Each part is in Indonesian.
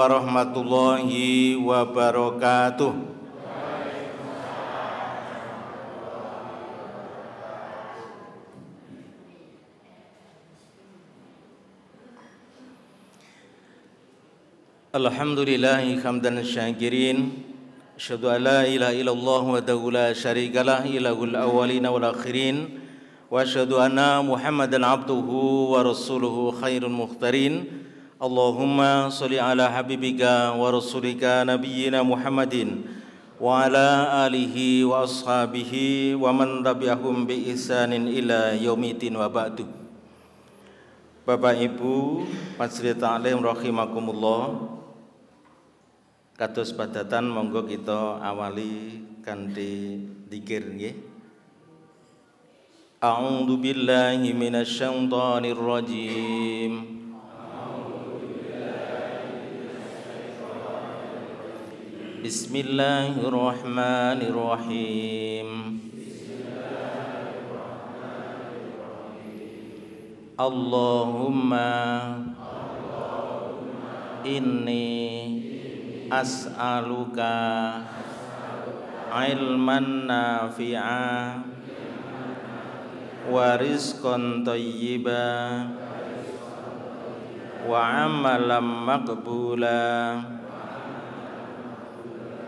warahmatullahi wabarakatuh. Alhamdulillahi hamdan syakirin. Asyhadu an la ilaha illallah wahdahu la syarikalah ilahul awwalina wal akhirin. Wa asyhadu anna Muhammadan abduhu wa rasuluhu khairul mukhtarin. Allahumma sholli ala habibika wa rasulika nabiyyina Muhammadin wa ala alihi wa ashabihi wa man tabi'ahum bi ihsanin ila yaumiddin wa ba'du. Bapak Ibu Majelis Ta'lim rahimakumullah, kados padatan monggo kita awali kanthi dzikir nggih. A'udzu billahi minasyaitonir rajim. Bismillahirrahmanirrahim. Allahumma inni as'aluka ilman nafi'a wa rizqan thayyiban wa amalan maqbula.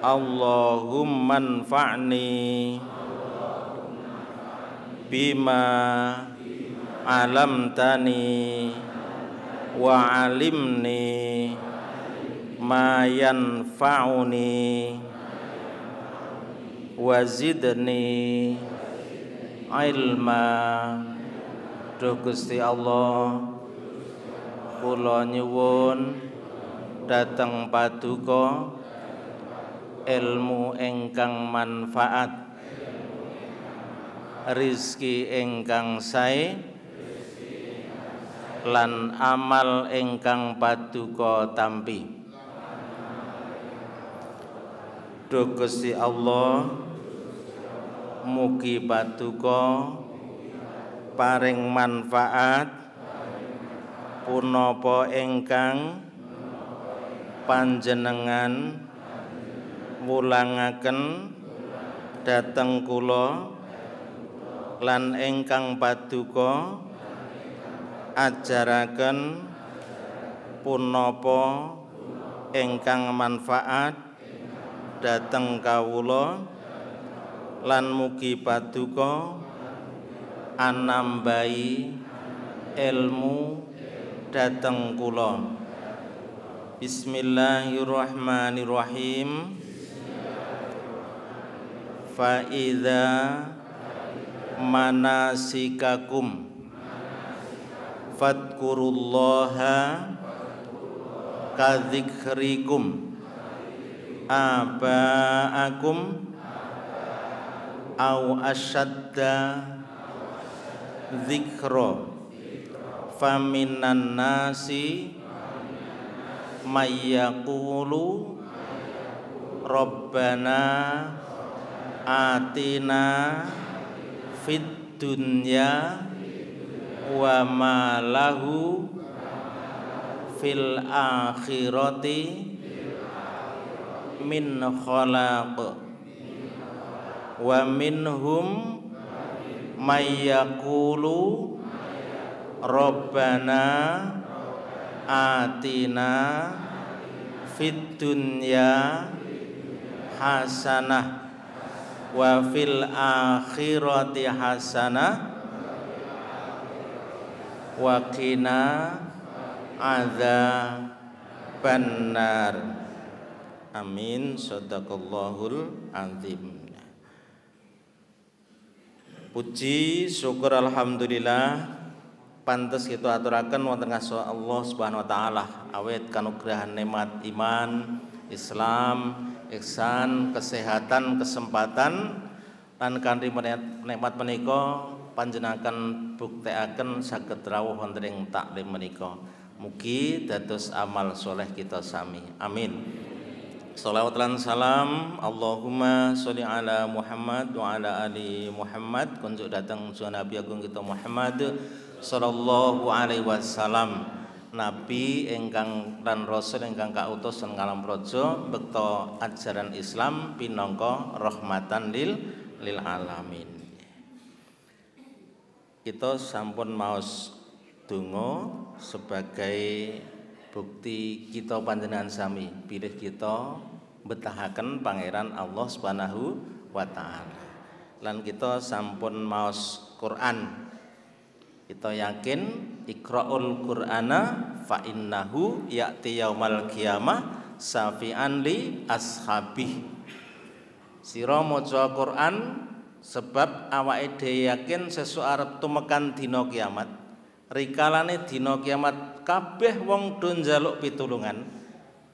Allahumma anfa'ni bima alamtani wa alimni ma yanfa'uni wa zidni ilma. Duh Gusti Allah, kula nyuwun dhateng paduka ilmu ingkang manfaat, rizki ingkang sae, lan amal ingkang paduka tampi. Duh Gusti Allah, mugi paduka paring manfaat punapa ingkang panjenengan mulangaken dhateng kula lan ingkang paduka ajaraken punapa ingkang manfaat dhateng kawula, lan mugi paduka anambahi ilmu dhateng kula. Bismillahirrahmanirrahim. Fa idza manasikakum fadkurullaha kadzikrikum aba'akum au asyadda dzikra faminan nasi mayyaqulu rabbana atina fid dunya wa ma lahu fil akhirati min khalaq wa minhum may yaqulu rabbana atina fid dunya hasanah wa fil akhirati hasanah wa qina adzabannar. Amin. Shadaqallahul azim. Puji syukur alhamdulillah pantes kita aturaken wonten ngarsa Allah Subhanahu wa taala awet kanugrahan nikmat iman, Islam, ihsan, kesehatan, kesempatan lan kanthi nikmat menika panjenengan buktekaken saged rawuh wonten ing taklim menika. Mugi dados amal soleh kita sami. Amin. Salawat lan salam Allahumma sholli ala Muhammad wa ala ali Muhammad kunjuk datang Nabi Agung kita Muhammad sallallahu alaihi wasallam. nabi ingkang lan rasul ingkang kautus ing alam praja bekta ajaran Islam pinangka rahmatan lil alamin. Kita sampun maos donga sebagai bukti kita panjenengan sami pilih kita betahaken pangeran Allah Subhanahu wa taala. Lan kita sampun maos Quran. Kita yakin Iqra'ul Qur'ana fa innahu ya'ti yaumal qiyamah safi'an li ashabih. Sira maca Quran sebab awake dhewe yakin sesuk arep tumekan dina kiamat. Rikalane dina kiamat kabeh wong do njaluk pitulungan.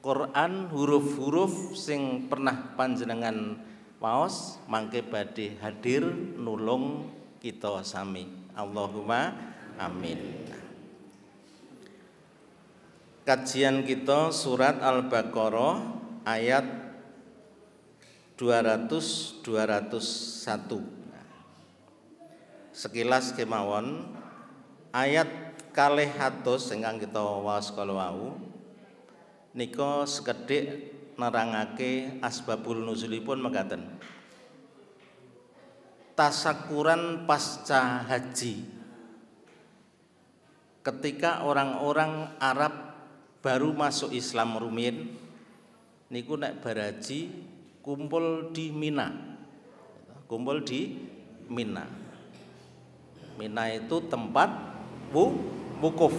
Quran huruf-huruf sing pernah panjenengan maos mangke badhe hadir nulung kita sami. Allahumma amin. Kajian kita surat Al-Baqarah ayat 200-201. Sekilas kemawon ayat 200 ingkang kita waos kala wau nika sekedhik nerangake asbabul nuzulipun mekaten. Tasakuran pasca haji. Ketika orang-orang Arab baru masuk Islam rumiyin niku nek baraji kumpul di Mina. Kumpul di Mina. Mina itu tempat wukuf.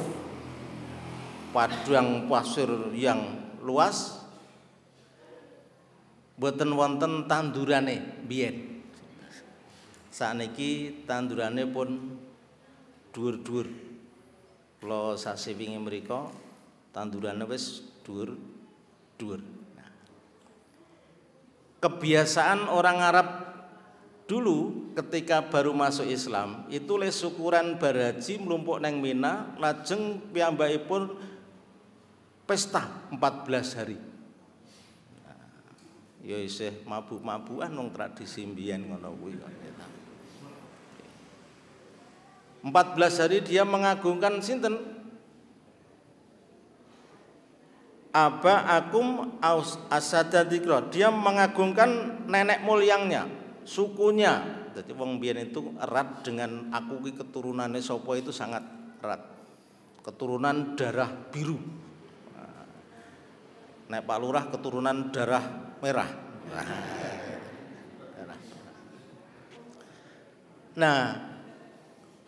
Padang pasir yang luas. Boten wonten tandurane biyen. Sakniki tandurane pun dhuwur-dhuwur. Kula sasi wingi mriko tandurane wis dhuwur-dhuwur. Nah. Kebiasaan orang Arab dulu ketika baru masuk Islam itu le syukuran baraji mlumpuk neng Mina lajeng piyambakipun pesta 14 hari. Nah, ya isih mabuk-mabukan wong tradisi mbiyen ngono kuwi. 14 hari dia mengagungkan sinten? Aba akum asadadikro. Dia mengagungkan nenek moyangnya, sukunya. Jadi wong biyen itu erat dengan aku ki keturunane sapa itu sangat erat. Keturunan darah biru. Nek Pak Lurah keturunan darah merah. Nah,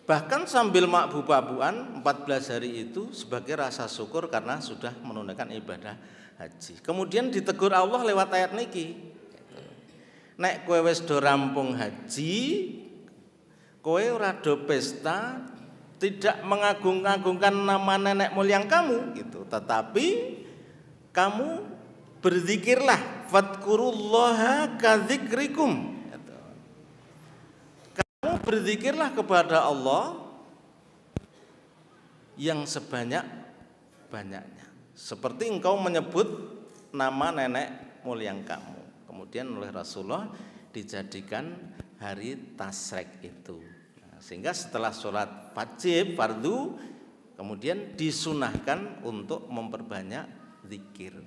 bahkan sambil makbub-mabuan 14 hari itu sebagai rasa syukur karena sudah menunaikan ibadah haji. Kemudian ditegur Allah lewat ayat niki. Nek kowe wis do rampung haji, kowe ora do pesta, tidak mengagung-agungkan nama nenek moyang kamu gitu, tetapi kamu berzikirlah fadkurullaha kadzikrikum. Berzikirlah kepada Allah yang sebanyak-banyaknya. Seperti engkau menyebut nama nenek moyang kamu. Kemudian oleh Rasulullah dijadikan hari tasyrik itu. Nah, sehingga setelah sholat wajib fardu kemudian disunahkan untuk memperbanyak zikir.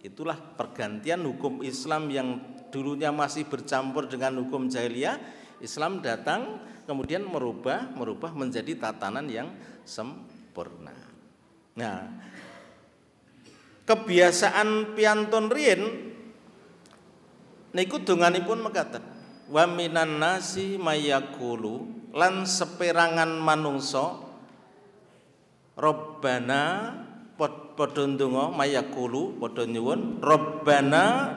Itulah pergantian hukum Islam yang dulunya masih bercampur dengan hukum jahiliyah. Islam datang kemudian merubah menjadi tatanan yang sempurna. Nah, kebiasaan piyantun riyin niku donganipun mekaten. Wa minan nasi mayaqulu lan seperangan manungsa Rabbana padha ndonga mayaqulu padha nyuwun Rabbana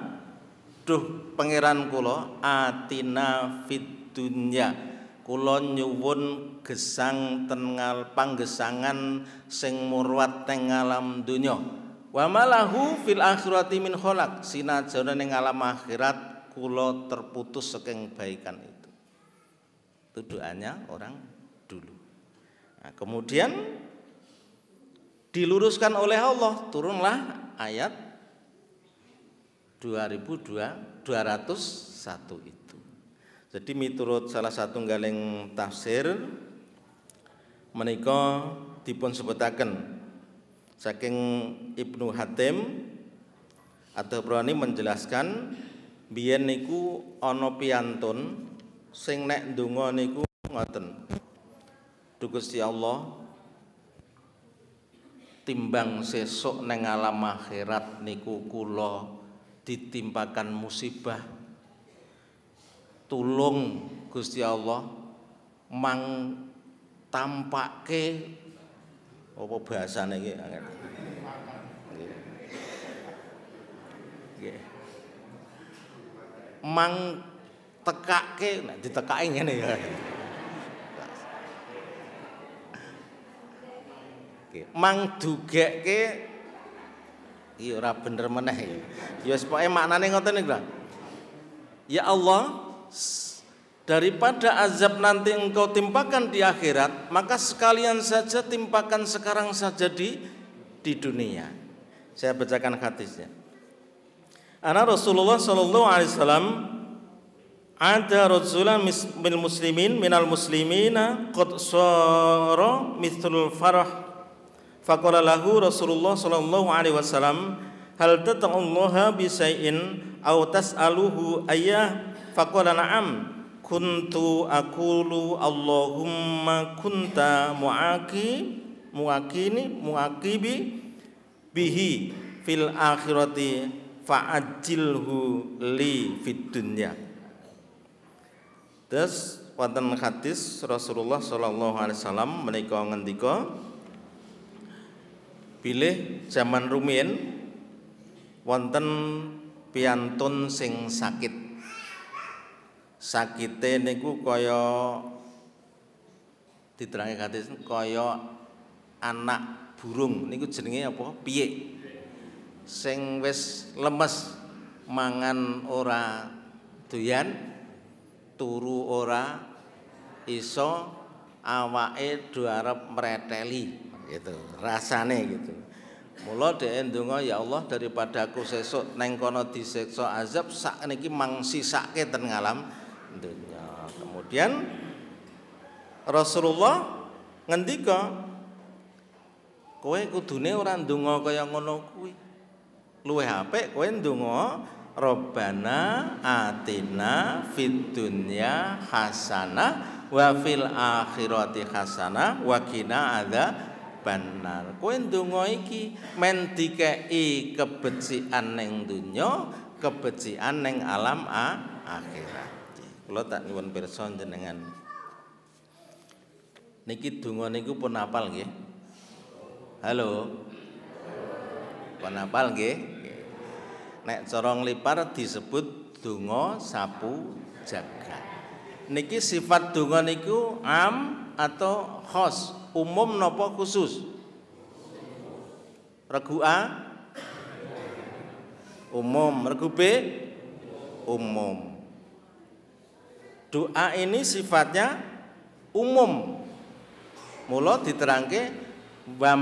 duh pangeran kula atina fid dunya kula nyuwun gesang tengal panggesangan sing murwat teng alam donya wa malahu fil akhirati min kholaq sinajana ning alam akhirat kula terputus saking baikan itu doanya orang dulu. Nah, kemudian diluruskan oleh Allah turunlah ayat 201 itu. Jadi miturut salah satu galing tafsir menika dipun sebutaken Saking Ibnu Hatim Ad-Dabrani menjelaskan biyen niku ana piyantun sing nek ndonga niku ngoten. Duh Gusti Allah, timbang sesuk neng alam akhirat niku kula ditimpakan musibah, tulung Gusti Allah mang tampake apa bahasane iki nggih. Mang tekake, nek ditekake ngene ya. Mang dugekke iya ora bener meneh ya. Ya wis pokoke maknane ngoten niku lho. Ya Allah, daripada azab nanti engkau timpakan di akhirat, maka sekalian saja timpakan sekarang saja di dunia. Saya bacakan hadisnya. Ana Rasulullah sallallahu alaihi wasallam ada rajulan minal muslimina qad sara mithlul farah. Faqala lahu Rasulullah sallallahu alaihi wasallam hal tata'allaha bi syai'in aw tas'aluhu ayyah? Faqala na'am. Kuntu aqulu Allahumma kunta muaqibi bihi fil akhirati fa'ajilhu li fid dunya. Terus wonten hadis Rasulullah sallallahu alaihi wasallam menika ngendika bilih zaman rumiyin wonten piyantun sing sakit. Sakite niku kaya diterangke hadis kaya anak burung niku jenenge apa? Piyik. Sing wis lemes mangan ora doyan, turu ora iso, awake do arep mreteli gitu rasane gitu. Mula dhek ndonga, ya Allah daripada aku sesuk neng kono disiksa azab sakniki mang sisake ten ngalam dunya. Kemudian Rasulullah ngendika, kowe kudune ora ndonga kaya ngono kuwi. Luwih apik kowe ndonga Rabbana atina fid dunya hasanah wa fil akhirati hasanah wa qina adzabannar. Kowe ndonga iki men dikeki kebecikan ning donya, kebecikan ning alam akhirat. Kula tak nyuwun pirsa jenengan niki donga niku pun hafal nggih. Halo. Pun hafal nggih? Nek cara nglipar disebut donga sapu jagat. Niki sifat donga niku am atau khos, umum napa khusus? Regu A umum, regu B umum. Doa ini sifatnya umum. Mula diterangke wa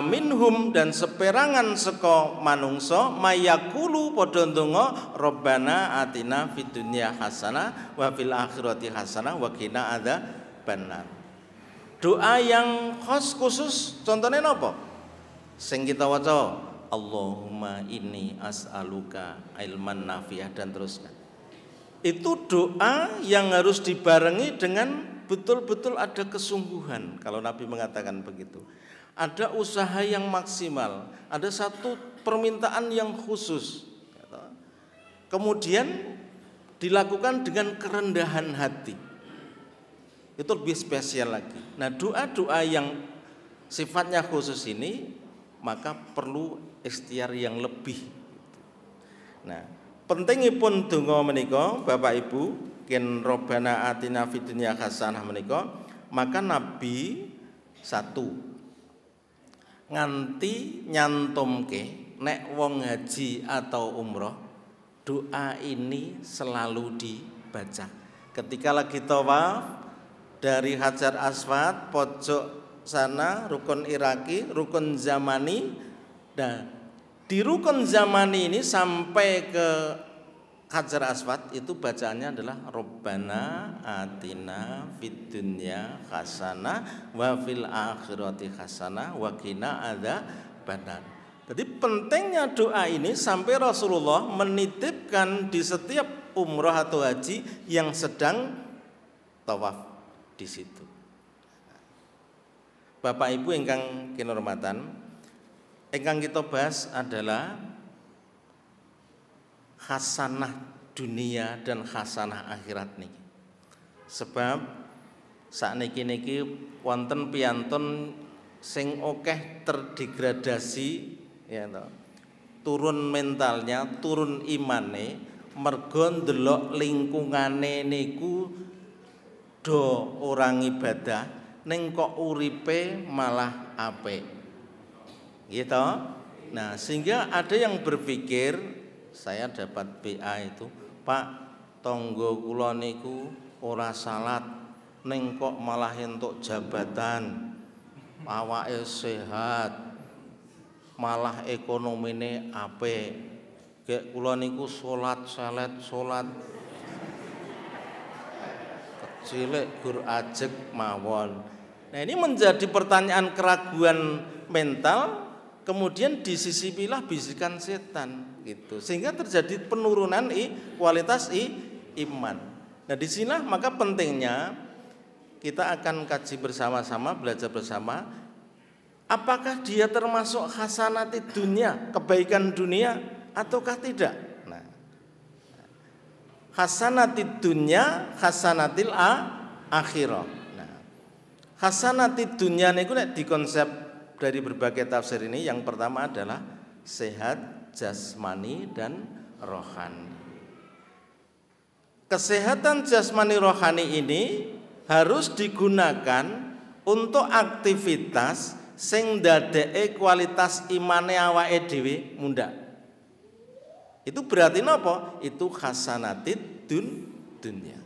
minhum dan seperangan saka manungsa mayakulu padha ndonga Rabbana atina fid dunya hasanah wa fil akhirati hasanah wa qina adzabannar. Doa yang khusus contohnya napa? Sing kita waca Allahumma inni as'aluka ilman nafi'ah dan teruskan. Itu doa yang harus dibarengi dengan betul-betul ada kesungguhan. Kalau Nabi mengatakan begitu, ada usaha yang maksimal, ada satu permintaan yang khusus, kemudian dilakukan dengan kerendahan hati, itu lebih spesial lagi. Nah, doa-doa yang sifatnya khusus ini maka perlu ikhtiar yang lebih. Nah, pentingipun donga menika Bapak Ibu, ken Robbana atina fid dunya hasanah menika, maka Nabi satu nganti nyantumke nek wong haji atau umroh doa ini selalu dibaca ketika lagi tawaf dari Hajar Aswad pojok sana rukun Iraki, rukun Zamani. Nah, di rukun Zamani ini sampai ke Hajar Aswad itu bacaannya adalah Rabbana atina fid dunya hasanah wa fil akhirati hasanah wa qina adzabannar. Jadi pentingnya doa ini sampai Rasulullah menitipkan di setiap umroh atau haji yang sedang tawaf di situ. Bapak Ibu ingkang kinurmatan, ingkang kita bahas adalah hasanah dunia dan hasanah akhirat niki. Sebab sakniki wonten piyantun sing akeh terdegradasi ya toh. Turun mentalnya, turun imane mergo ndelok lingkungane niku do orang ibadah ning kok uripe malah apik. Gitu. Nah, sehingga ada yang berpikir, saya dapat BA itu, Pak, tonggo kula niku ora salat ning kok malah entuk jabatan, awake sehat, malah ekonomine apik. Gek kula niku salat kecilek gur ajeg mawon. Nah, ini menjadi pertanyaan keraguan mental, kemudian disisipilah bisikan setan gitu, sehingga terjadi penurunan kualitas iman. Nah, di sinilah maka pentingnya kita akan kaji bersama-sama, belajar bersama, apakah dia termasuk hasanati dunia, kebaikan dunia ataukah tidak. Nah, hasanati dunia, hasanatil akhirah. Nah, hasanati dunia niku nek dikonsep dari berbagai tafsir ini, yang pertama adalah sehat jasmani dan rohani. Kesehatan jasmani rohani ini harus digunakan untuk aktivitas sing ndadeke kualitas imane awake dhewe mundhak. Itu berarti napa? Itu hasanatid dunya.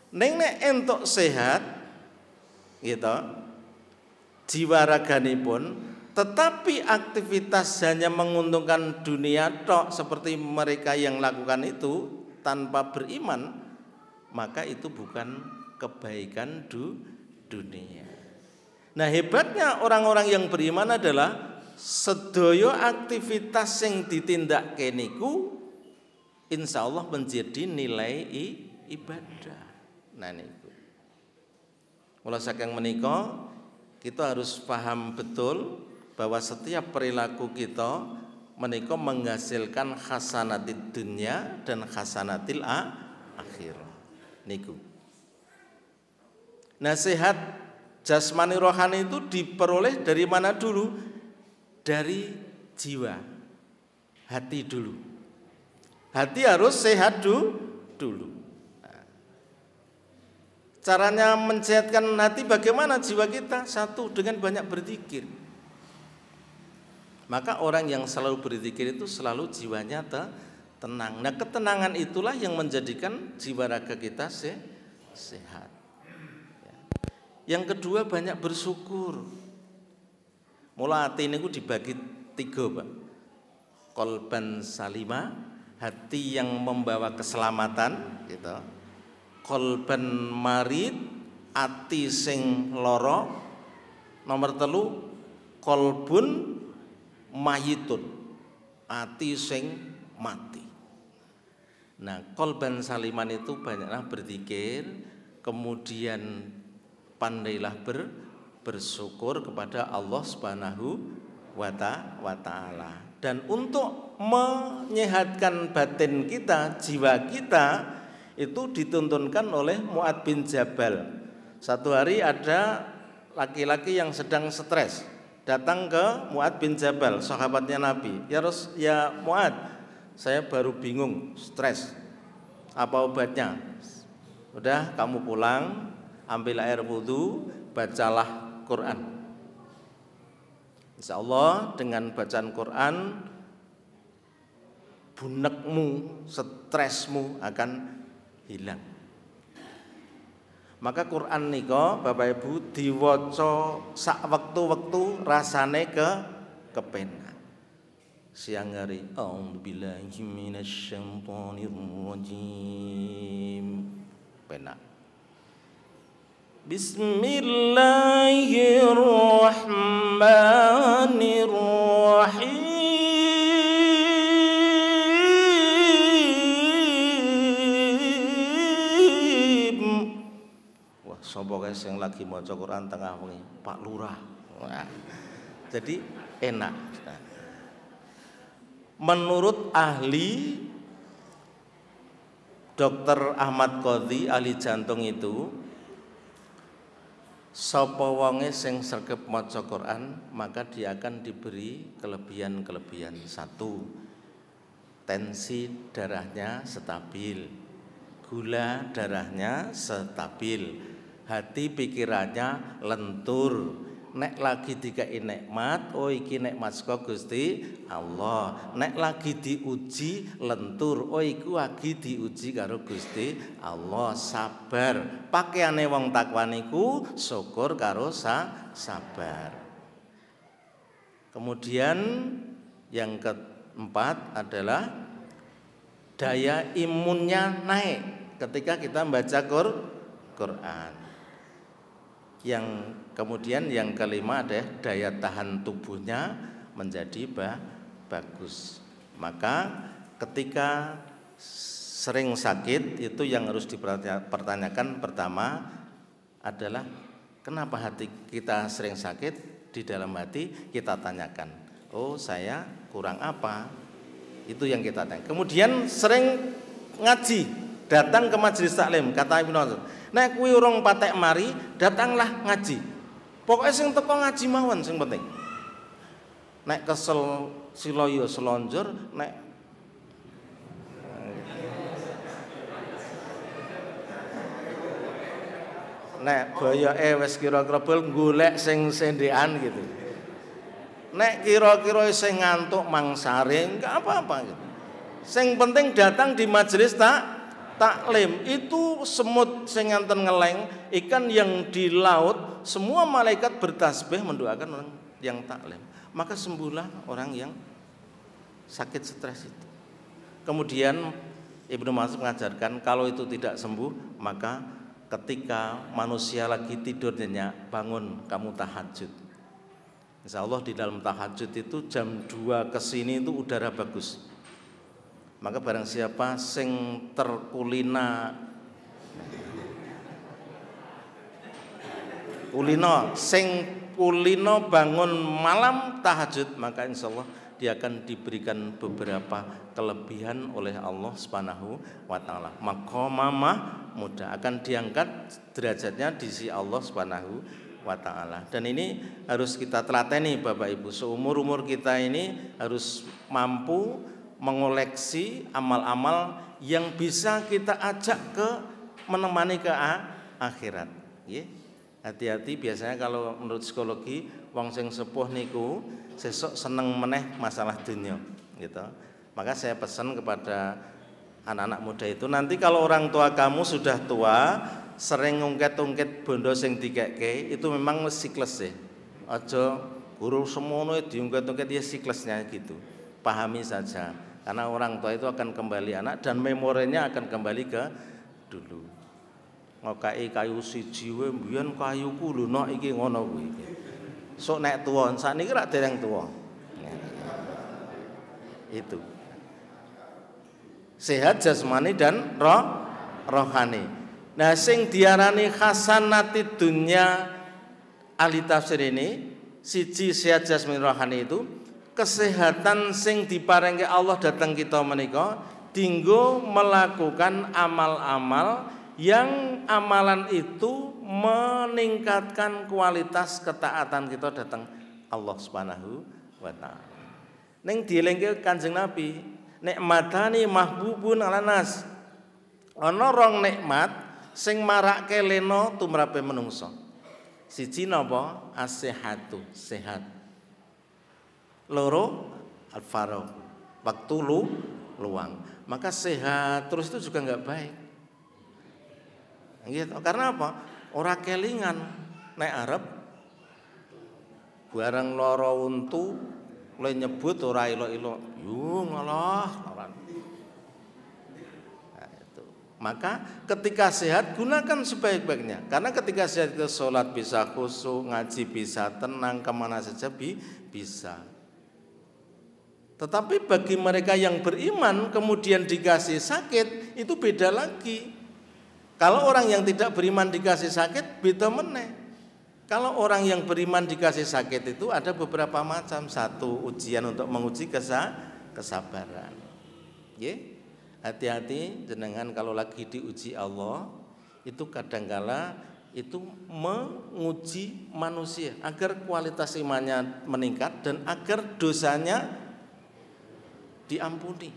Ning nek entuk sehat gitu, jiwa raganipun, tetapi aktivitas hanya menguntungkan dunia tok seperti mereka yang lakukan itu tanpa beriman, maka itu bukan kebaikan dunia. Nah, hebatnya orang-orang yang beriman adalah sedaya aktivitas yang ditindakke niku insya Allah menjadi nilai ibadah. Nah niku. Mula saking menika kita harus paham betul bahwa setiap perilaku kita menika menghasilkan hasanatid dunya dan hasanatil akhirah. Niku. Nah, sehat jasmani rohani itu diperoleh dari mana dulu? Dari jiwa, hati dulu. Hati harus sehat dulu. Nah, caranya mensehatkan hati bagaimana jiwa kita? Satu, dengan banyak berzikir. Maka orang yang selalu berzikir itu selalu jiwanya tenang. Nah, ketenangan itulah yang menjadikan jiwa raga kita sehat. Yang kedua, banyak bersyukur. Mula hati ini dibagi 3, Pak. Kolban salima, hati yang membawa keselamatan, gitu. Kolban marid, hati sing loro. Nomor 3, kolbun mayitun, hati sing mati. Nah, kolban saliman itu banyaklah berzikir, kemudian pandailah bersyukur kepada Allah Subhanahu wa ta'ala. Dan untuk menyehatkan batin kita, jiwa kita, itu dituntunkan oleh Mu'adz bin Jabal. Satu hari ada laki-laki yang sedang stres, datang ke Mu'adz bin Jabal, sahabatnya Nabi. Ya Mu'adz, saya baru bingung, stres. Apa obatnya? Udah, kamu pulang, ambil air wudu, bacalah Quran. Insya Allah dengan bacaan Quran, bunekmu, stresmu akan hilang. Maka Quran nika Bapak Ibu diwaca sak wektu-wektu rasane kepenak. siang hari. A'udzubillahi minasyaitonirrajim. Penak. Bismillahirrahmanirrahim. Wah, sapa kae sing lagi maca Quran tengah wengi? Pak Lurah. Nah, jadi enak. Nah, menurut ahli Dr. Ahmad Qadhi, ahli jantung itu, sapa wonge sing sregep maca Quran, maka dia akan diberi kelebihan-kelebihan. 1. Tensi darahnya stabil, gula darahnya stabil, hati pikirannya lentur. Nek lagi dikai nikmat, oh iki nikmat saka Gusti Allah. Nek lagi diuji lentur, oh iku lagi diuji karo Gusti Allah. Sabar. Pakaiane wong takwa niku syukur karo sabar. Kemudian yang keempat adalah daya imunnya naik ketika kita membaca Quran. Yang kemudian yang kelima adalah daya tahan tubuhnya menjadi bagus. Maka ketika sering sakit itu yang harus dipertanyakan pertama adalah kenapa hati kita sering sakit. Di dalam hati kita tanyakan, oh saya kurang apa? Itu yang kita tanya. Kemudian sering ngaji, datang ke majelis taklim, kata Ibnu Hazm. Nek kuwi urung patek mari, datanglah ngaji. Pokoknya sing teko ngaji mawon sing penting. Nek kesel sila ya selonjor, nek boyoke wis kira-kira golek sing sendekan gitu. Nek kira-kira sing ngantuk mangsare enggak apa-apa gitu. Sing penting datang di majelis taklim. Itu semut sing nganten ngeleng, ikan yang di laut, semua malaikat bertasbih mendoakan orang yang taklim. Maka sembuhlah orang yang sakit stres itu. Kemudian Ibnu Mas'ud mengajarkan kalau itu tidak sembuh, maka ketika manusia lagi tidur nyenyak, bangun kamu tahajud. Insya Allah di dalam tahajud itu jam 2 kesini itu udara bagus. Maka barang siapa sing terkulina bangun malam tahajud, maka insya Allah dia akan diberikan beberapa kelebihan oleh Allah Subhanahu wa taala. Maqamah mudah akan diangkat derajatnya di sisi Allah Subhanahu wa taala. Dan ini harus kita telateni Bapak Ibu, seumur-umur kita ini harus mampu mengoleksi amal-amal yang bisa kita ajak ke menemani ke akhirat. Hati-hati, biasanya kalau menurut psikologi wong sing sepuh niku sesuk seneng meneh masalah dunia gitu. Maka saya pesan kepada anak-anak muda itu, nanti kalau orang tua kamu sudah tua sering ngungket-ungket bondo sing dikeke, itu memang siklus sih. Aja guru semono diungket-ungket ya siklesnya gitu. Pahami saja. Karena orang tua itu akan kembali anak dan memorinya akan kembali ke dulu. Ngokai kayu siji wae mbiyen kayuku lho nok iki ngono kuwi. Sok nek tuwa sakniki rak dereng tuwa. Itu. Sehat jasmani dan rohani. Nah sing diarani hasanati dunya ahli tafsir ini siji sehat jasmani rohani itu kesehatan sing diparingi Allah datang kita menika dinggo melakukan amal-amal yang amalan itu meningkatkan kualitas ketaatan kita datang Allah Subhanahu wa taala. Ning dielingke Kanjeng Nabi, nikmatani mahbubun ala nas. Ana rong nikmat sing marake lena tumrape menungso. Siji napa? As-sihhatu, sehat. Loro al-faragh, waktu luang. Maka sehat terus itu juga enggak baik. Gitu. Karena apa? Ora kelingan nek arep bareng lara untu Kowe nyebut ora elok-elok, yo ngalah. Nah, itu. Maka ketika sehat gunakan sebaik-baiknya. Karena ketika sehat itu sholat bisa khusyuk, ngaji bisa tenang, kemana saja bisa. Tetapi bagi mereka yang beriman kemudian dikasih sakit itu beda lagi. Kalau orang yang tidak beriman dikasih sakit beda meneh. Kalau orang yang beriman dikasih sakit itu ada beberapa macam. Satu, ujian untuk menguji kesabaran. Hati-hati jenengan kalau lagi diuji Allah, itu kadangkala itu menguji manusia agar kualitas imannya meningkat dan agar dosanya diampuni.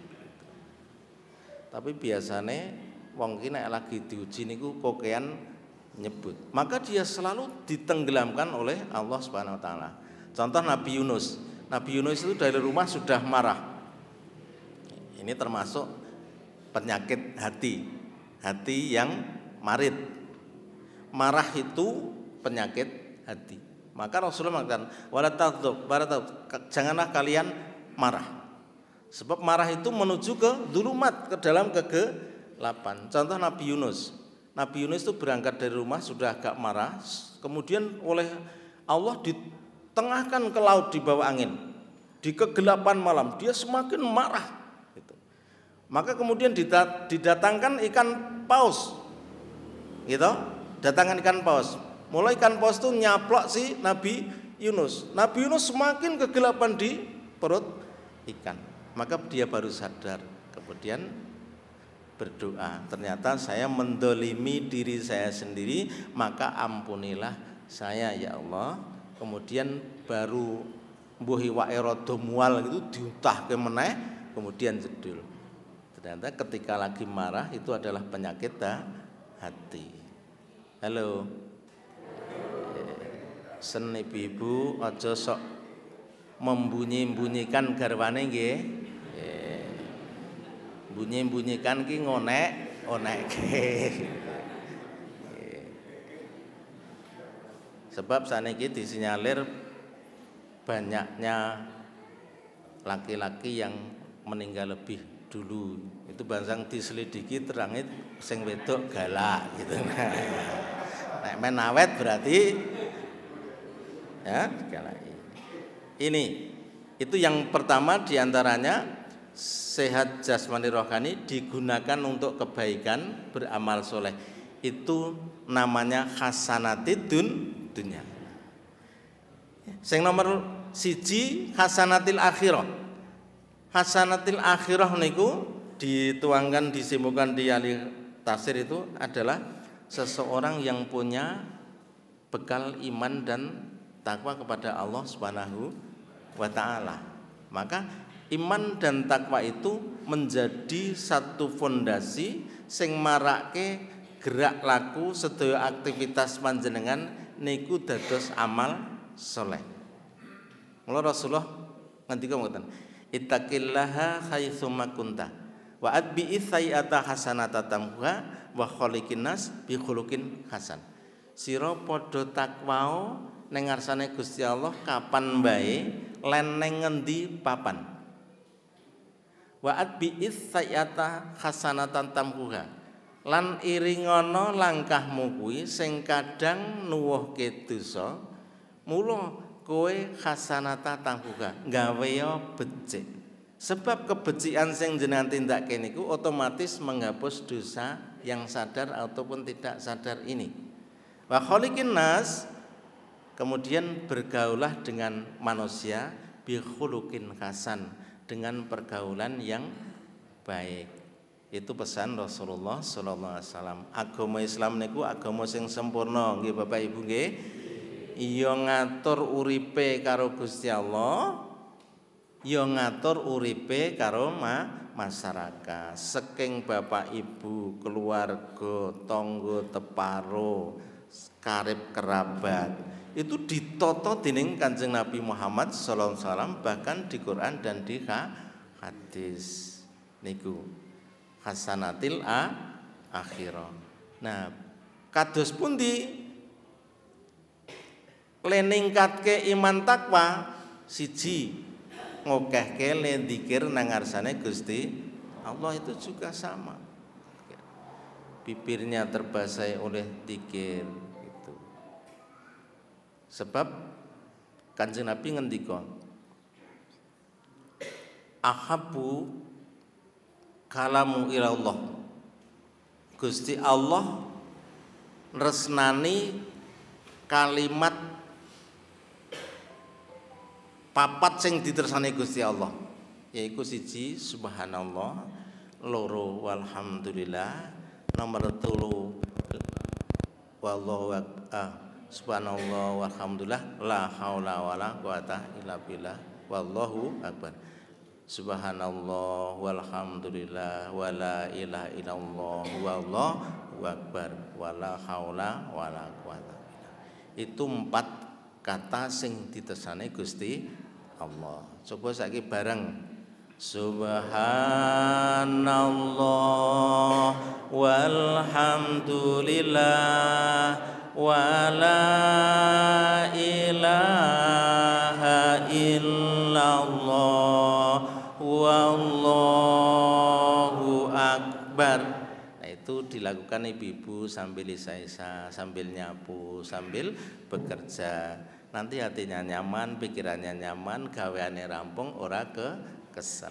Tapi biasanya wong ki nek lagi diuji niku kokean nyebut, maka dia selalu ditenggelamkan oleh Allah Subhanahu wa taala. Contoh Nabi Yunus. Nabi Yunus itu dari rumah sudah marah. Ini termasuk penyakit hati yang marit. Marah itu penyakit hati. Maka Rasulullah mengatakan, wala taghdab, janganlah kalian marah. Sebab marah itu menuju ke dzulumat, ke dalam kegelapan. Contoh Nabi Yunus. Nabi Yunus itu berangkat dari rumah sudah agak marah, kemudian oleh Allah ditengahkan ke laut di bawah angin, di kegelapan malam dia semakin marah. Gitu. Maka kemudian didatangkan ikan paus, gitu, datangkan ikan paus. Mulai ikan paus itu nyaplok si Nabi Yunus. Nabi Yunus semakin kegelapan di perut ikan. Maka dia baru sadar, kemudian berdoa, ternyata saya mendolimi diri saya sendiri, maka ampunilah saya ya Allah. Kemudian baru mbuh iwake rada mual gitu diutahke meneh, kemudian jedul. Ternyata ketika lagi marah itu adalah penyakit hati. Halo. Sen ibu-ibu aja sok membunyi-bunyikan garwane nggih. Bunyi-bunyikan ki ngonek-onekke. Sebab saniki disinyalir banyaknya laki-laki yang meninggal lebih dulu. Itu bangsang diselidiki terangit sing wedok galak gitu. Nek men awet berarti ya digalaki. Ini itu yang pertama diantaranya. Sehat jasmani rohani digunakan untuk kebaikan, beramal soleh. Itu namanya hasanatid dunya. Sing nomor 1 hasanatil akhirah. Hasanatil akhirah niku dituangkan disimpulkan di ahli tafsir itu adalah seseorang yang punya bekal iman dan takwa kepada Allah Subhanahu wa taala. Maka iman dan takwa itu menjadi satu fondasi sing marake gerak laku sedaya aktivitas panjenengan niku dados amal soleh. Mula Rasulullah ngendika ngoten, ittaqillaha haitsu makunta wa atbi'i sayyi'ata hasanata tamhuha wa khaliqin nas bi khuluqin hasan. Sira padha takwa ning ngarsane Gusti Allah kapan bae lan ning ngendi papan. Wa atbi'is sayyata hasanatan tamhuha lan iringono langkahmu kuwi sing kadang nuwuhke dosa, mula kowe hasanata tamhuha gawe becik. Sebab kebecikan sing jenengan tindake niku otomatis menghapus dosa yang sadar ataupun tidak sadar ini. Wa khaliqin nas, kemudian bergaulah dengan manusia bi khuluqin hasan, dengan pergaulan yang baik. Itu pesan Rasulullah sallallahu alaihi wasallam. Agama Islam niku agama sing sempurna nggih Bapak Ibu nggih. Iya ngatur uripe karo Gusti Allah, ya ngatur uripe karo masyarakat. Saking Bapak Ibu, keluarga, tangga teparo, karib kerabat. Itu ditoto dening Kanjeng Nabi Muhammad sallallahu alaihi wasallam bahkan di Quran dan di hadis niku hasanatil akhirah. Nah, kados pundi leningkatke iman takwa? Siji, ngokehke le dzikir nang ngarsane Gusti Allah itu juga sama. Bibirnya terbasahi oleh dzikir gitu. Sebab Kanjeng Nabi ngendika, ahabbu kalamu ilallah. Gusti Allah resnani kalimat papat sing ditersani Gusti Allah, yaiku siji subhanallah, loro walhamdulillah, nomor 3 wallahu subhanallah walhamdulillah la haula wala quwata illa billah wallahu akbar. Subhanallah walhamdulillah wala ilaha illallah wallahu akbar wala haula wala quwata. Itu 4 kata sing ditesane Gusti Allah. Coba saiki bareng. Subhanallah walhamdulillah wala ilaha illallah wallahu akbar. Nah, itu dilakukan ibu-ibu sambil isa-isa, sambil nyapu, sambil bekerja. Nanti hatinya nyaman, pikirannya nyaman, gaweane rampung, ora kesel.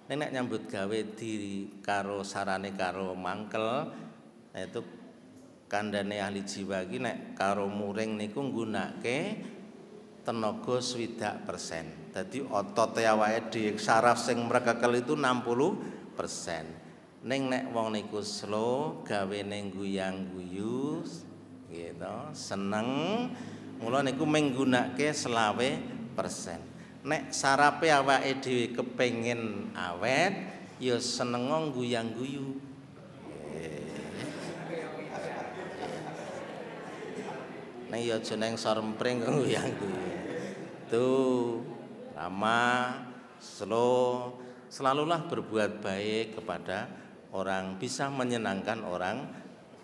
Nek nyambut gawe diri karo sarane karo mangkel, nah itu kandhane ahli jiwa iki nek karo muring niku nggunakake tenaga 20%. Dadi otot awake dhewe saraf sing mrekekel itu 60%. Ning nek wong niku slow, gawene guyang-guyu gitu, seneng, mula niku menggunakake 20%. Nek sarape awake dhewe kepengin awet, ya seneng guyang-guyu. Nek ya aja nang sorempring guyang-guyu. Tuh, ramah, slow, selalulah berbuat baik kepada orang, bisa menyenangkan orang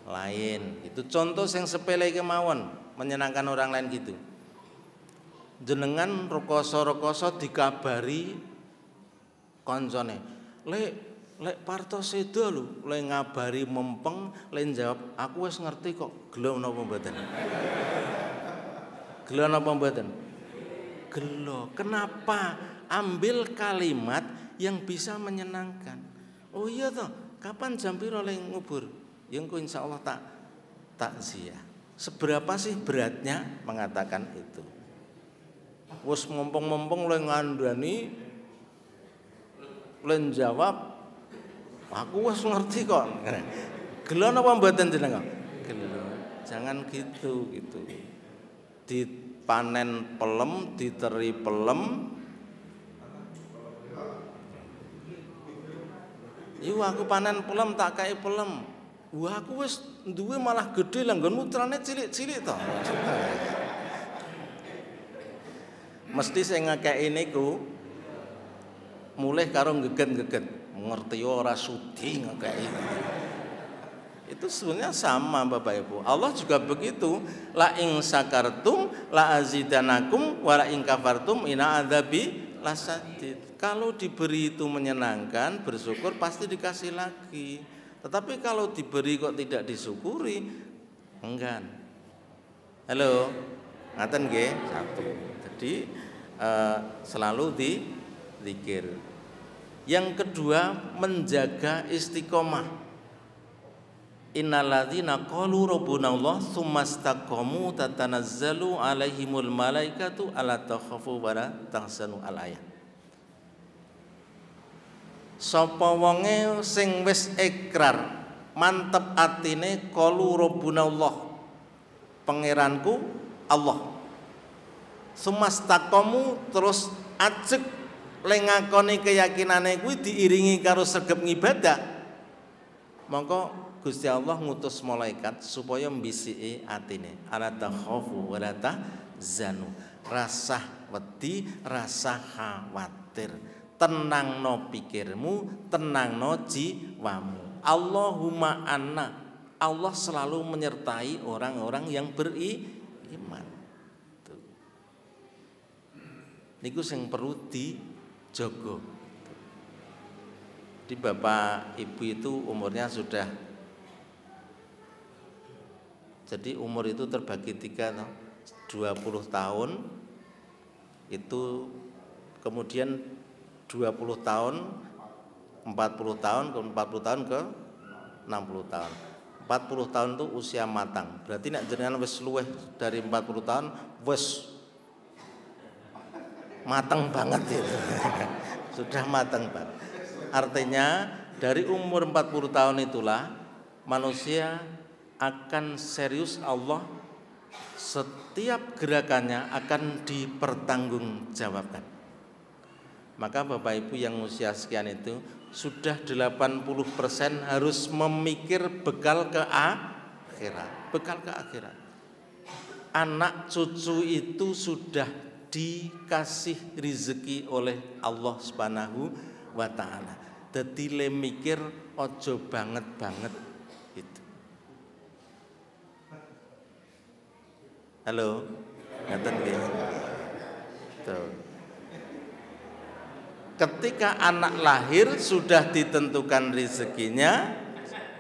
lain. Itu contoh yang sepele kemawon, menyenangkan orang lain gitu. Jenengan rekoso-rekoso dikabari koncone, lek parto seda lho, lek ngabari mempeng, lek jawab aku wis ngerti kok, gelo napa mboten? Gelo napa mboten? Gelo. Kenapa? Ambil kalimat yang bisa menyenangkan. Oh iya toh, kapan jam piro lek ngubur? Ya engko insyaallah takziah. Seberapa sih beratnya mengatakan itu? Wes mompong-mompong le ngandani le jawab aku wis ngerti kok. Gelo napa mboten jenengan? Gelo. Jangan gitu. Dipanen pelem, diteri pelem. Iku aku panen pelem tak kae pelem. Wah aku wis duwe malah gedhe lah nggonmu trane cilik-cilik to. Mesti sing ngekeki niku mulih karo geget-geget, ngerti ora sudi ngekeki. Itu sebenarnya sama Bapak Ibu. Allah juga begitu. La ing sakartum la azidanakum wa la ing kafartum inna adzabi lasadid. Kalau diberi itu menyenangkan, bersyukur pasti dikasih lagi. Tetapi kalau diberi kok tidak disyukuri, enggan. Halo. Ngaten nggih? Satu. Jadi selalu dzikir. Yang kedua, menjaga istiqomah. Innalladzina qalu rabbunallah tsumastaqamu tatanazzalu alaihimul malaikatu alla takhafu wa la tahzanu al-ayat. Sapa wonge sing wis ikrar mantep atine qalu rabbunallah, pangeranku Allah. Sumastaqamu terus ajeg lengakoni keyakinane kuwi diiringi karo sregep ngibadah. Mongko Gusti Allah ngutus malaikat supaya mbisiki atine. Ala takhafu wa la tahzanu. Rasa wedi, rasa khawatir. Tenangno pikirmu, tenangno jiwamu. Allahumma anna. Allah selalu menyertai orang-orang yang beriman. Niku sing perlu jogo. Di bapak ibu itu umurnya sudah, jadi umur itu terbagi 3, 20 tahun itu, kemudian 20 tahun, 40 tahun, ke 40 tahun ke 60 tahun. 40 tahun itu usia matang. Berarti nek jenengan wis luwih dari 40 tahun wis matang banget itu. Sudah matang banget. Artinya dari umur 40 tahun itulah manusia akan serius Allah, setiap gerakannya akan dipertanggungjawabkan. Maka Bapak Ibu yang usia sekian itu sudah 80% harus memikir bekal ke akhirat. Bekal ke akhirat. Anak cucu itu sudah dikasih rezeki oleh Allah Subhanahu wa taala. Dadi le mikir ojo banget-banget itu. Halo. Ngaten nggih. Tuh. Ketika anak lahir sudah ditentukan rezekinya,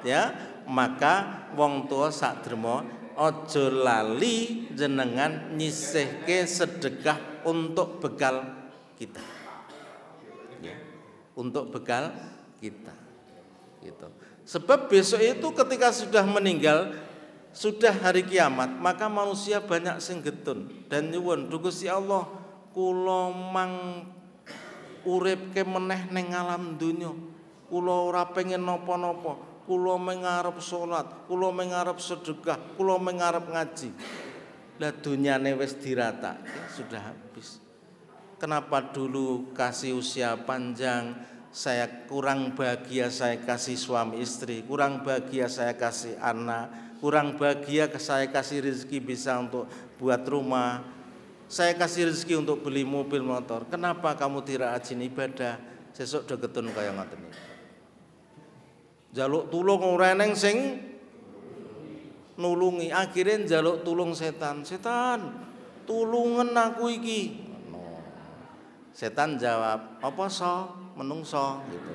ya, maka wong tua sak dermo ojo lali jenengan nyisihke sedekah untuk bekal kita, ya, untuk bekal kita, gitu. Sebab besok itu ketika sudah meninggal, sudah hari kiamat, maka manusia banyak sing getun dan nyuwun Gusti Allah, kula mang uripke meneh ning alam donya, kula ora pengen napa-napa, kula mengarep salat, kula mengarep sedekah, kula mengarep ngaji. Lah dunyane wis dirata, sudah habis. Kenapa dulu kasih usia panjang, saya kurang bahagia, saya kasih suami istri, kurang bahagia saya kasih anak, kurang bahagia saya kasih rezeki bisa untuk buat rumah, saya kasih rezeki untuk beli mobil motor. Kenapa kamu tidak rajin ibadah? Sesuk do ketun kaya ngoten iki. Jaluk tulung ora eneng sing nulungi, akhirnya njaluk tulung setan. Setan, tulungen aku iki. No. Setan jawab, apa so? Menungso gitu.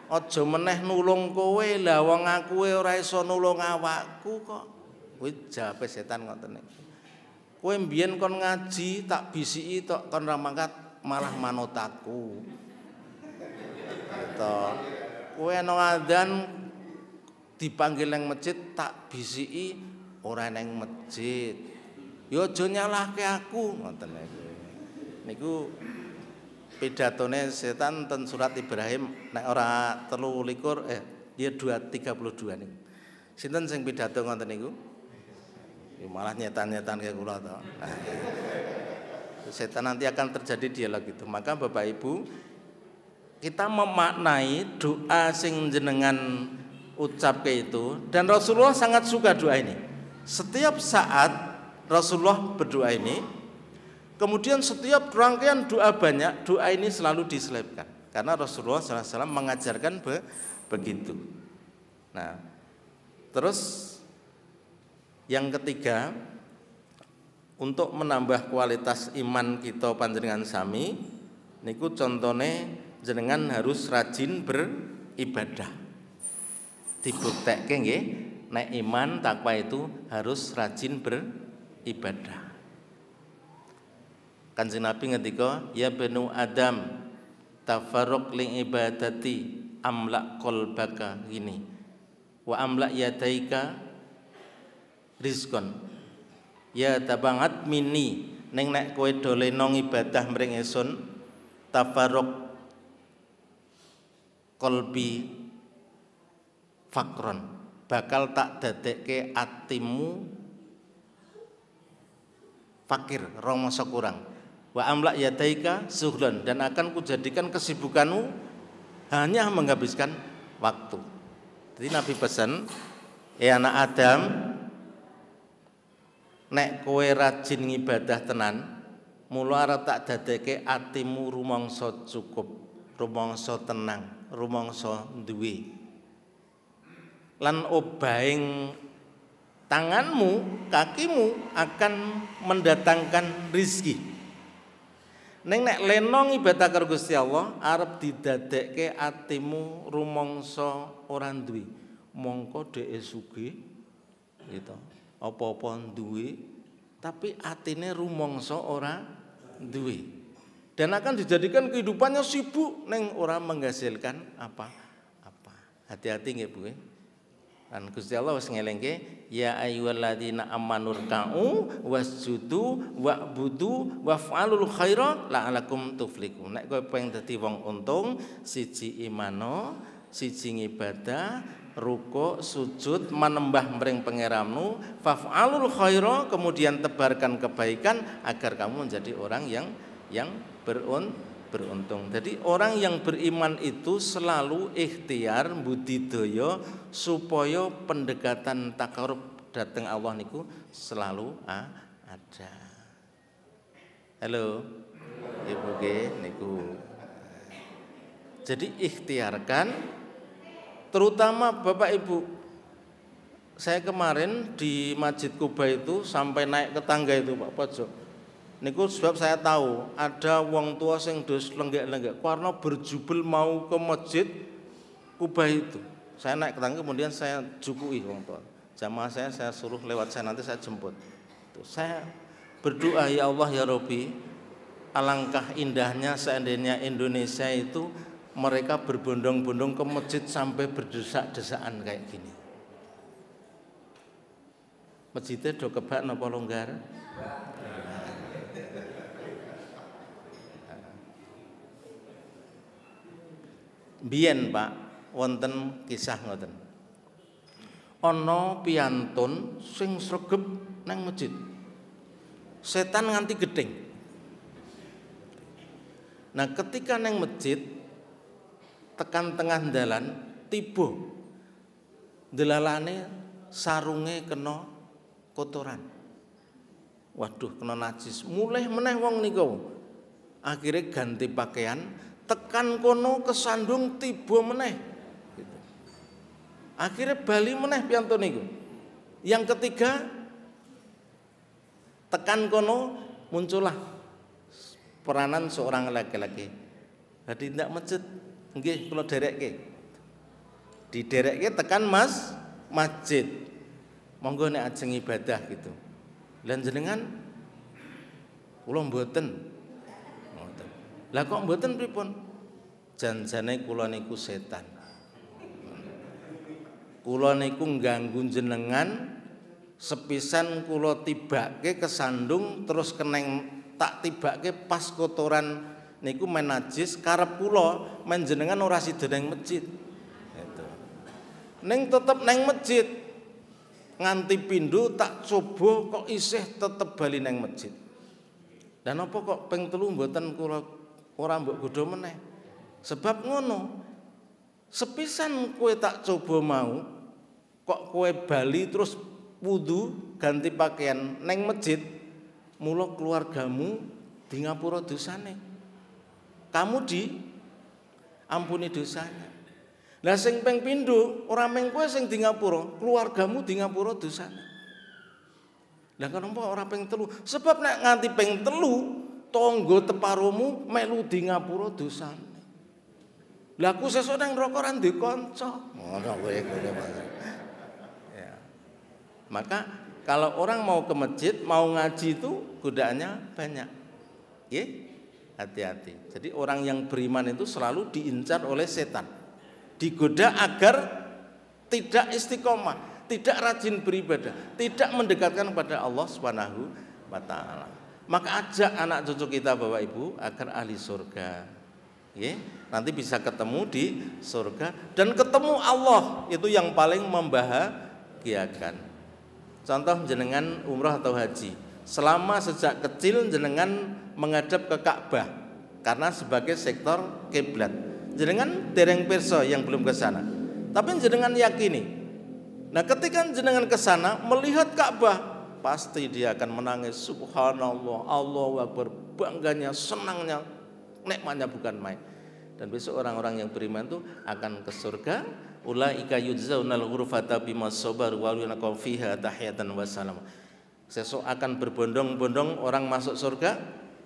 Aja meneh nulung kowe, lah wong aku ora iso nulung awakku kok. Kuwi jawabe setan ngoten iki. Kowe mbiyen kon ngaji tak bisiki tok kon ra mangkat malah manut aku. Gitu. Kowe ana adzan dipanggil nang masjid tak bisiki ora nang masjid. Ya aja nyalahke aku ngoten niku. Niku pidatone setan ten surat Ibrahim nek ora 23 dia 232 niku. Sinten sing pidato ngoten niku? Malah nyetan-nyetan kayak kula to. Setan nanti akan terjadi dialog itu. Maka Bapak Ibu, kita memaknai doa sing jenengan ucapke itu, dan Rasulullah sangat suka doa ini. Setiap saat Rasulullah berdoa ini, kemudian setiap rangkaian doa banyak, doa ini selalu diselipkan. Karena Rasulullah SAW mengajarkan begitu. Nah, terus yang ketiga, untuk menambah kualitas iman kita panjenengan sami, niku contone jenengan harus rajin beribadah. Dibuktekke nggih, nek iman takwa itu harus rajin beribadah. Kanjeng Nabi ngendika, ya banu Adam, tafarruq li ibadati amla qalbaka gini. Wa amla yadaika rizkon, ya tabangat mini neng nek kowe dole nong ibadah mring ingsun, tafarruq kolbi fakron, bakal tak dadekke atimu fakir, romasa kurang. Wa amla yadaika suhlan, dan akan kujadikan kesibukanmu hanya menghabiskan waktu. Jadi Nabi pesan, anak Adam, nek kowe rajin ngibadah tenan, mula arep tak dadekke atimu rumangsa cukup, rumangsa tenang, rumangsa duwe. Lan obahing tanganmu, kakimu akan mendatangkan rizki. Ning nek lenong ibadah karo Gusti Allah arep didadekke atimu rumangsa ora duwe. Mongko dheke sugih gitu. Apa-apa duwe tapi atine rumangsa ora duwe. Dan akan dijadikan kehidupannya sibuk ning ora menghasilkan apa-apa. Hati-hati nggih Bu. Kan Gusti Allah wis ngelingke ya ayyuhalladzina amanu ruk'u wasjudu wa'budu waf'alul khaira la'alakum tuflihun. Nek kowe pengen dadi wong untung, siji imano, siji ngibadah, rukuk, sujud, manembah mring pangeranmu, faf'alul khaira, kemudian tebarkan kebaikan agar kamu menjadi orang yang beruntung. Jadi orang yang beriman itu selalu ikhtiar budidaya supaya pendekatan takarub dateng Allah niku selalu ada. Halo, Ibu niku. Jadi ikhtiarkan, terutama Bapak Ibu. Saya kemarin di Masjid Kuba itu sampai naik ke tangga itu Pak Pojok. Niku sebab saya tahu ada wong tua sing dos lenggak-lenggak karena berjubel mau ke Masjid Kuba itu. Saya naik ke tangga kemudian saya jukui wong tua. Jamaah saya suruh lewat saya nanti saya jemput. Tuh, saya berdoa ya Allah ya Rabbi, alangkah indahnya seandainya Indonesia itu mereka berbondong-bondong ke masjid sampai berdesak-desaan kayak gini. Masjidnya do kebak napa longgar? Biyen Pak, wonten kisah ngoten. Ana piyantun sing sregep nang masjid. Setan nganti gedeng. Nah, ketika nang masjid tekan tengah dalan tiba delalane sarunge kena kotoran. Waduh, kena najis. Mulih meneh wong niku. Akhirnya ganti pakaian, tekan kono kesandung tiba meneh gitu. Akhirnya bali meneh piyantun niku. Yang ketiga tekan kono muncullah peranan seorang laki-laki. Jadi ndak masjid nggih kula derekke. Diderekke tekan masjid. Monggo nek ajeng ibadah gitu. Lan jenengan kula mboten. Lah kok mboten pripun? Janjane kula niku setan. Kula niku ngganggu jenengan sepisan kula tibake kesandung terus keneng tak tibake pas kotoran niku men najis karep kula men jenengan ora sida nang masjid. Gitu. Ning tetep nang masjid. Nganti pindho tak coba kok isih tetep bali nang masjid. Dan apa kok ping 3 mboten kula ora mbok godho meneh. Sebab ngono. Sepisan kowe tak coba mau, kok kowe bali terus wudu ganti pakaian neng masjid, mula keluargamu di ngapura dosane. Kamu di ampuni dosanya. Lah sing ping pindho ora mung kowe sing di ngapura, keluargamu di ngapura dosane. Lah kenapa ora ping 3? Sebab nek nganti ping 3 tangga teparomu melu di ngapura dosane. Lah aku sesuk nang neraka ora ndek kanca. Ngono kowe ya. Maka kalau orang mau ke masjid, mau ngaji itu godaannya banyak. Nggih? Hati-hati. Jadi orang yang beriman itu selalu diincar oleh setan. Digoda agar tidak istiqomah, tidak rajin beribadah, tidak mendekatkan kepada Allah Subhanahu wa taala. Maka ajak anak cucu kita Bapak Ibu agar ahli surga. Ya, nanti bisa ketemu di surga dan ketemu Allah, itu yang paling membahagiakan. Contoh jenengan umrah atau haji. Selama sejak kecil jenengan menghadap ke Ka'bah karena sebagai sektor kiblat. Jenengan dereng pirsa yang belum ke sana. Tapi jenengan yakini. Nah, ketika jenengan ke sana melihat Ka'bah, pasti dia akan menangis, subhanallah, Allahu akbar, bangganya, senangnya, nikmatnya bukan main. Dan besok orang-orang yang beriman itu akan ke surga. Ulaika yujzaunal ghurfata bima sabaru wa yunqaw fiha tahiyatan wa salam. Sesuk akan berbondong-bondong orang masuk surga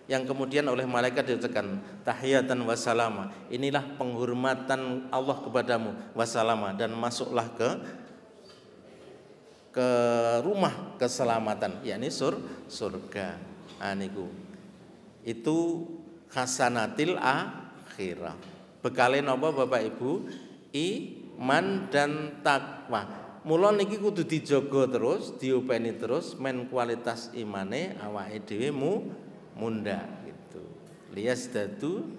yang kemudian oleh malaikat diucapkan tahiyatan wassalama, inilah penghormatan Allah kepadamu wassalama, dan masuklah ke rumah keselamatan, yakni surga. Niku itu hasanatil akhirah. Bekale napa Bapak Ibu? Iman dan takwa. Mula niki kudu dijaga terus, diopeni terus men kualitas imane awake dhewe munda gitu. Lias dadu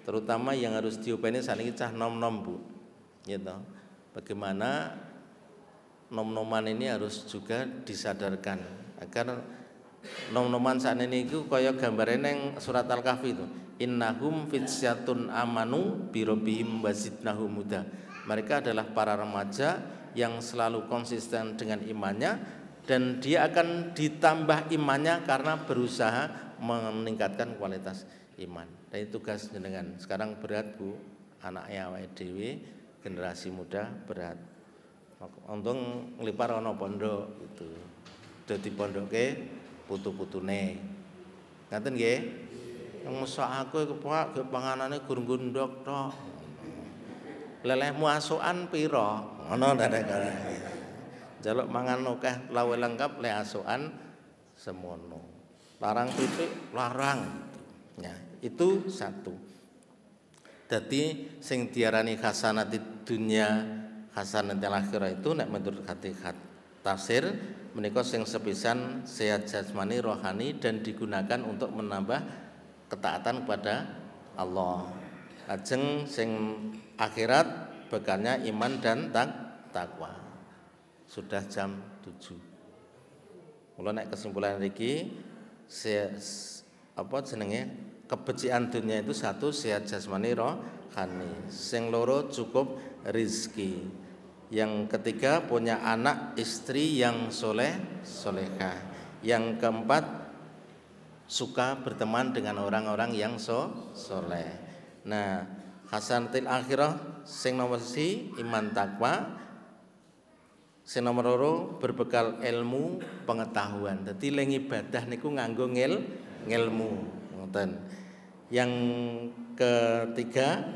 terutama yang harus diopeni saniki cah nom-nom Bu. Gitu. Bagaimana nom-noman ini harus juga disadarkan agar nom-noman sakniki iku kaya gambare ning surat Al-Kahfi itu. Innahum fityatun amanu birabbihim wazidnahum huda. Mereka adalah para remaja yang selalu konsisten dengan imannya, dan dia akan ditambah imannya karena berusaha meningkatkan kualitas iman. Dan itu tugas jenengan. Sekarang berat Bu, anaknya awake dhewe, generasi muda berat. Untung nglipar ana pondok gitu. Dadi pondoke putu-putune. Ngaten nggih? Yang mesok aku iku Pak, ge panganane gur gondok tok. Lelehmu asukan pira? Ngono ta nek. Jaluk mangan akeh lawe lengkap le asukan semono. Larang titik larang. Ya, itu satu. Dadi sing diarani hasanatid dunya hasanatil akhirah itu nek menurut hati tafsir menika sing sepisan sehat jasmani rohani dan digunakan untuk menambah ketaatan kepada Allah. Lajeng sing akhirat bekalnya iman dan takwa. Sudah jam 7. Mula nek kesimpulan iki kebecikan dunia itu satu sehat jasmani rohani, sing loro cukup rizki, yang ketiga punya anak istri yang solehah, yang keempat suka berteman dengan orang-orang yang soleh. Nah, hasanatil akhirah sing nomor si iman takwa, sing nomor loro berbekal ilmu pengetahuan. Dadi ling ibadah niku nganggo ngilmu, ngoten. Yang ketiga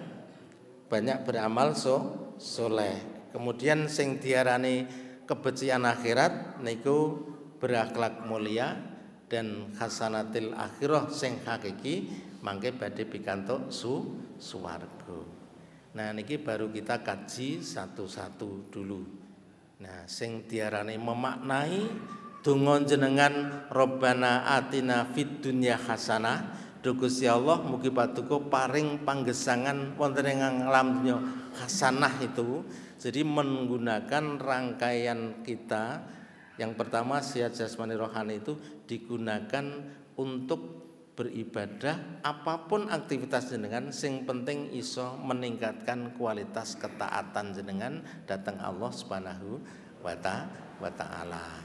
banyak beramal soleh. Kemudian sing diarani kebecikan akhirat niku berakhlak mulia, dan hasanatil akhirah sing hakiki mangke badhe pikantuk suwarga. Nah niki baru kita kaji satu-satu dulu. Nah sing diarani memaknai donga jenengan Rabbana atina fid dunya hasanah, Gusti Allah mugi paduka paring panggesangan wonten ing alam dunya hasanah itu. Jadi menggunakan rangkaian kita. Yang pertama sehat jasmani rohani itu digunakan untuk beribadah, apapun aktivitas jenengan sing penting iso meningkatkan kualitas ketaatan jenengan datang Allah Subhanahu wa taala.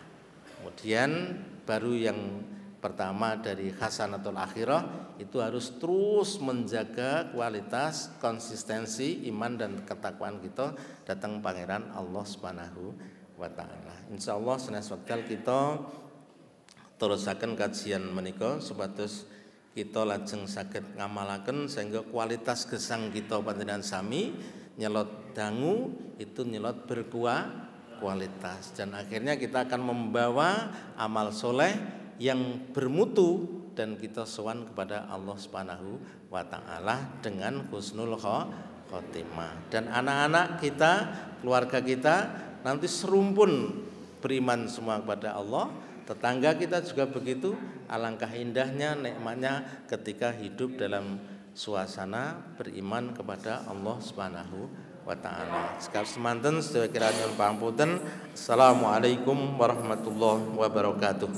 Kemudian baru yang pertama dari hasanatul akhirah itu harus terus menjaga kualitas konsistensi iman dan ketakwaan kita datang pangeran Allah Subhanahu wa taala. Insyaallah senes wekdal kita terusaken kajian menika supados kita lajeng saged ngamalaken sehingga kualitas gesang kita panjenengan sami nyelot dangu itu nyelot berkualitas, dan akhirnya kita akan membawa amal soleh yang bermutu dan kita sowan kepada Allah Subhanahu wa taala dengan husnul khotimah. Dan anak-anak kita, keluarga kita nanti serumpun beriman semua kepada Allah. Tetangga kita juga begitu. Alangkah indahnya nikmatnya ketika hidup dalam suasana beriman kepada Allah Subhanahu wa taala. Sekali semanten sedaya kiranya pangapunten. Assalamualaikum warahmatullahi wabarakatuh.